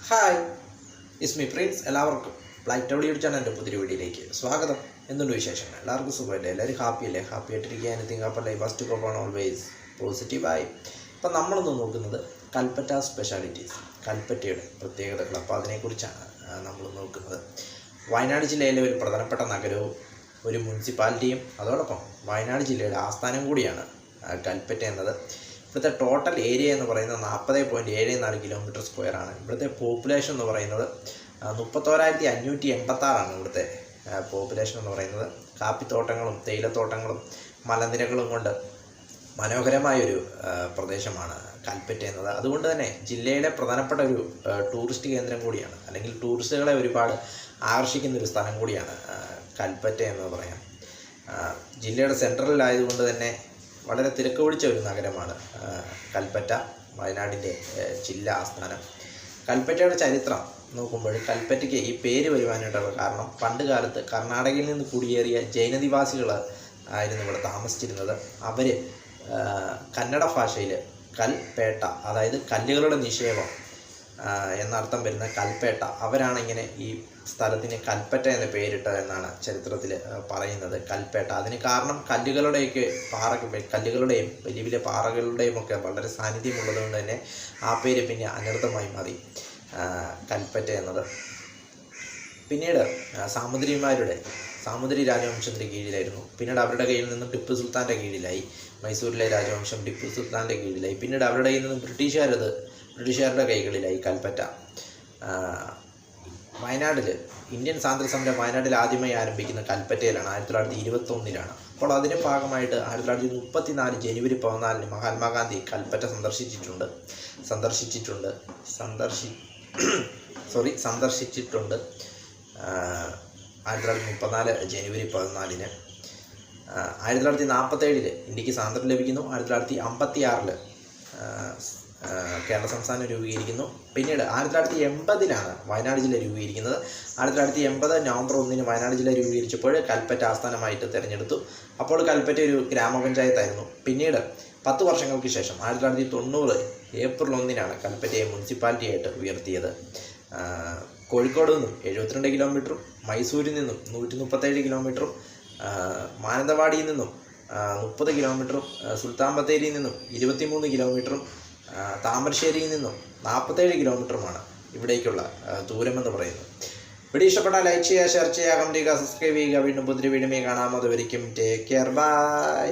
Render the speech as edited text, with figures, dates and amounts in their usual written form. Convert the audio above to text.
Hi, is me Prince. എല്ലാവർക്കും black town YouTube ചാനലിൻ്റെ പുതിയ വീഡിയോയിലേക്ക് സ്വാഗതം. എന്തുണ്ട് വിശേഷങ്ങൾ? എല്ലാവർക്കും സുഖമല്ലേ? എല്ലാവരും ഹാപ്പിയല്ലേ? ഹാപ്പി ആയിട്ടിരിക്കുക. എനിത്തിങ് അപ്പോൾ ലൈഫ് ഫസ്റ്റ് കോപ്പാണ് ഓൾവേസ് പോസിറ്റീവായി. ഇപ്പം നമ്മളൊന്ന് നോക്കുന്നത് കൽപ്പറ്റ സ്പെഷ്യാലിറ്റീസ്, കൽപ്പറ്റയുടെ പ്രത്യേകതകൾ. അപ്പോൾ അതിനെക്കുറിച്ചാണ് നമ്മൾ നോക്കുന്നത്. വയനാട് ജില്ലയിലെ ഒരു പ്രധാനപ്പെട്ട നഗരവും ഒരു മുനിസിപ്പാലിറ്റിയും അതോടൊപ്പം വയനാട് ജില്ലയുടെ ആസ്ഥാനം കൂടിയാണ് കൽപ്പറ്റ എന്നത്. ഇവിടുത്തെ ടോട്ടൽ ഏരിയ എന്ന് പറയുന്നത് 40.74 കിലോമീറ്റർ സ്ക്വയറാണ്. ഇവിടുത്തെ പോപ്പുലേഷൻ എന്ന് പറയുന്നത് 31,586 ഇവിടുത്തെ പോപ്പുലേഷൻ എന്ന് പറയുന്നത്. കാപ്പിത്തോട്ടങ്ങളും തേയിലത്തോട്ടങ്ങളും മലനിരകളും കൊണ്ട് മനോഹരമായൊരു പ്രദേശമാണ് കൽപ്പറ്റ എന്നത്. അതുകൊണ്ട് തന്നെ ജില്ലയുടെ പ്രധാനപ്പെട്ട ഒരു ടൂറിസ്റ്റ് കേന്ദ്രം കൂടിയാണ്, അല്ലെങ്കിൽ ടൂറിസ്റ്റുകളെ ഒരുപാട് ആകർഷിക്കുന്നൊരു സ്ഥലം കൂടിയാണ് കൽപ്പറ്റ എന്ന് പറയാം. ജില്ലയുടെ സെൻട്രലിലായതുകൊണ്ട് തന്നെ വളരെ തിരക്ക് പിടിച്ച ഒരു നഗരമാണ് കൽപ്പറ്റ, വയനാടിൻ്റെ ജില്ലാ ആസ്ഥാനം. കൽപ്പറ്റയുടെ ചരിത്രം നോക്കുമ്പോൾ കൽപ്പറ്റയ്ക്ക് ഈ പേര് വരുവാനായിട്ടുള്ള കാരണം പണ്ട് കാലത്ത് കർണാടകയിൽ നിന്ന് കുടിയേറിയ ജൈനനിവാസികൾ ആയിരുന്നു ഇവിടെ താമസിച്ചിരുന്നത്. അവർ കന്നഡ ഭാഷയിൽ കൽപ്പേട്ട, അതായത് കല്ലുകളുടെ നിക്ഷേപം എന്നർത്ഥം വരുന്ന കൽപ്പേട്ട, അവരാണ് ഇങ്ങനെ ഈ സ്ഥലത്തിന് കൽപ്പറ്റ എന്ന പേരിട്ടത് എന്നാണ് ചരിത്രത്തിൽ പറയുന്നത്. കൽപ്പേട്ട അതിന് കാരണം കല്ലുകളുടെയും വലിയ വലിയ പാറകളുടെയും ഒക്കെ വളരെ സാന്നിധ്യമുള്ളത് കൊണ്ട് തന്നെ ആ പേര് പിന്നെ അനർത്ഥമായി മാറി കൽപ്പറ്റ എന്നത്. പിന്നീട് സാമൂതിരി രാജവംശത്തിൻ്റെ കീഴിലായിരുന്നു. പിന്നീട് അവരുടെ കയ്യിൽ നിന്നും ടിപ്പു സുൽത്താൻ്റെ കീഴിലായി. മൈസൂരിലെ രാജവംശം ടിപ്പു സുൽത്താൻ്റെ കീഴിലായി. പിന്നീട് അവരുടെ കയ്യിൽ നിന്നും ബ്രിട്ടീഷുകാരുടെ കൈകളിലായി കൽപ്പറ്റ. വയനാട്ടിൽ ഇന്ത്യൻ സ്വാതന്ത്ര്യ സമരം വയനാട്ടിൽ ആദ്യമായി ആരംഭിക്കുന്ന കൽപ്പറ്റയിലാണ്, 1921. അപ്പോൾ അതിൻ്റെ ഭാഗമായിട്ട് 1934 ജനുവരി 14 മഹാത്മാഗാന്ധി കൽപ്പറ്റ സന്ദർശിച്ചിട്ടുണ്ട്. 1934 ജനുവരി 14. 1947 ഇന്ത്യക്ക് സ്വാതന്ത്ര്യം ലഭിക്കുന്നു. 1956 കേരള സംസ്ഥാനം രൂപീകരിക്കുന്നു. പിന്നീട് 1980 വയനാട് ജില്ല രൂപീകരിക്കുന്നത്. 1980 നവംബർ 1 വയനാട് ജില്ല രൂപീകരിച്ചപ്പോൾ കൽപ്പറ്റ ആസ്ഥാനമായിട്ട് തിരഞ്ഞെടുത്തു. അപ്പോൾ കൽപ്പറ്റ ഒരു ഗ്രാമപഞ്ചായത്തായിരുന്നു. പിന്നീട് 10 വർഷങ്ങൾക്ക് ശേഷം 1990 ഏപ്രിൽ 1 കൽപ്പറ്റയെ മുനിസിപ്പാലിറ്റിയായിട്ട് ഉയർത്തിയത്. കോഴിക്കോട് നിന്നും 72 കിലോമീറ്ററും മൈസൂരിൽ നിന്നും 137 കിലോമീറ്ററും മാനന്തവാടിയിൽ നിന്നും 30 കിലോമീറ്ററും സുൽത്താൻ ബത്തേരിയിൽ നിന്നും 23 കിലോമീറ്ററും താമരശ്ശേരിയിൽ നിന്നും 47 കിലോമീറ്ററുമാണ് ഇവിടേക്കുള്ള ദൂരമെന്ന് പറയുന്നത്. വീഡിയോ ഇഷ്ടപ്പെട്ടാൽ ലൈക്ക് ചെയ്യുക, ഷെയർ ചെയ്യുക, കമൻറ്റ് ചെയ്യുക, സബ്സ്ക്രൈബ് ചെയ്യുക. വീണ്ടും പുതിയ വീഡിയോ കാണാം. അതുവരെയും ടേക്ക് കെയർ, ബൈ.